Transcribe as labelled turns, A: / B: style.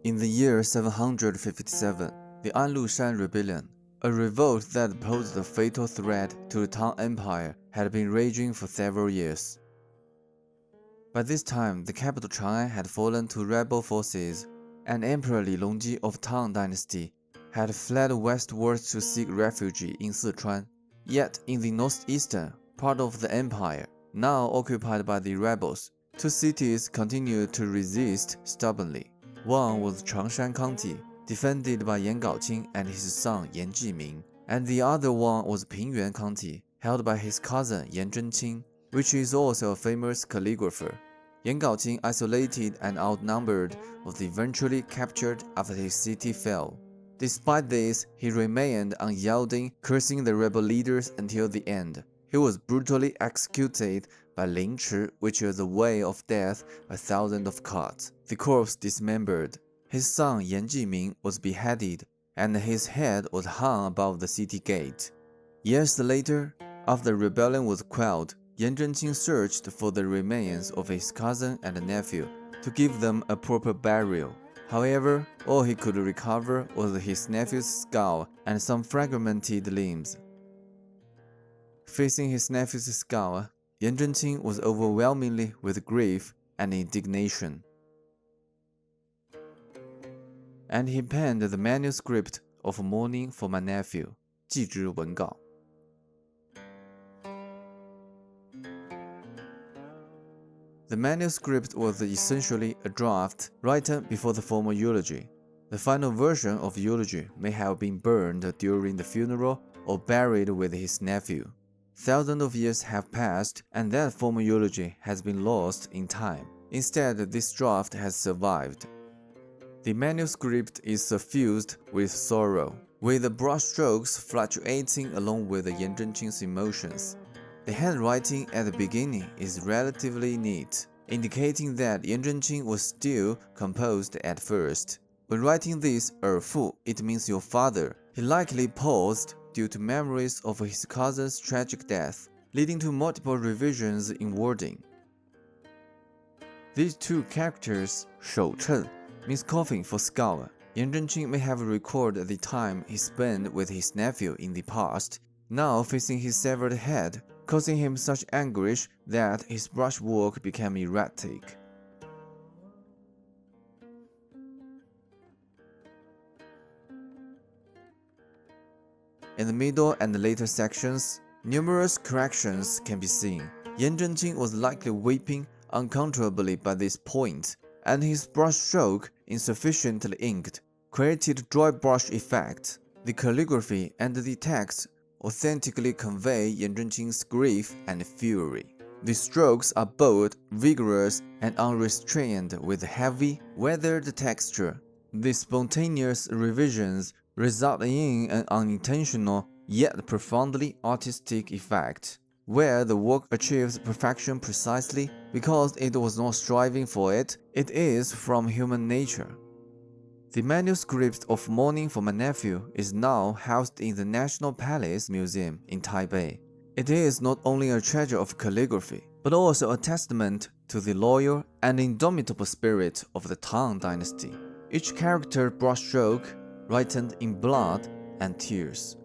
A: In the year 757, the Anlushan Rebellion, a revolt that posed a fatal threat to the Tang Empire, had been raging for several years. By this time, the capital Chang'an had fallen to rebel forces, and Emperor Li Longji of Tang Dynasty had fled westwards to seek refuge in Sichuan. Yet, in the northeastern part of the empire, now occupied by the rebels, two cities continued to resist stubbornly. One was Changshan County, defended by Yan Gaoqing and his son Yan Jiming, and the other one was Pingyuan County, held by his cousin Yan Zhenqing, which is also a famous calligrapher. Yan Gaoqing, isolated and outnumbered, was eventually captured after his city fell. Despite this, he remained unyielding, cursing the rebel leaders until the end. He was brutally executed by lynch, which is a way of death by thousands of cuts. The corpse dismembered. His son Yan Jiming was beheaded, and his head was hung above the city gate. Years later, after the rebellion was quelled, Yan Zhenqing searched for the remains of his cousin and nephew to give them a proper burial. However, all he could recover was his nephew's skull and some fragmented limbs. Facing his nephew's skull, Yan Zhenqing was overwhelmingly with grief and indignation, and he penned the manuscript of Mourning for my nephew, 祭侄文稿. The manuscript was essentially a draft written before the formal eulogy. The final version of eulogy may have been burned during the funeral or buried with his nephew. Thousands of years have passed, and that formal eulogy has been lost in time. Instead, this draft has survived. The manuscript is suffused with sorrow, with the brushstrokes fluctuating along with Yan Zhenqing's emotions. The handwriting at the beginning is relatively neat, indicating that Yan Zhenqing was still composed at first. When writing this "erfu," it means your father. He likely paused due to memories of his cousin's tragic death, leading to multiple revisions in wording. These two characters, 手称, means coffin for skull. Yan Zhenqing may have recalled the time he spent with his nephew in the past, now facing his severed head, causing him such anguish that his brushwork became erratic. In the middle and later sections, numerous corrections can be seen. Yan Zhenqing was likely weeping uncontrollably by this point, and his brushstroke, insufficiently inked, created dry brush effect. The calligraphy and the text authentically convey Yan Zhenqing's grief and fury. The strokes are bold, vigorous, and unrestrained with heavy, weathered texture. The spontaneous revisions result in an unintentional yet profoundly artistic effect, where the work achieves perfection precisely because it was not striving for it, it is from human nature. The manuscript of Mourning for my nephew is now housed in the National Palace Museum in Taipei. It is not only a treasure of calligraphy, but also a testament to the loyal and indomitable spirit of the Tang Dynasty. Each character brushstroke written in blood and tears.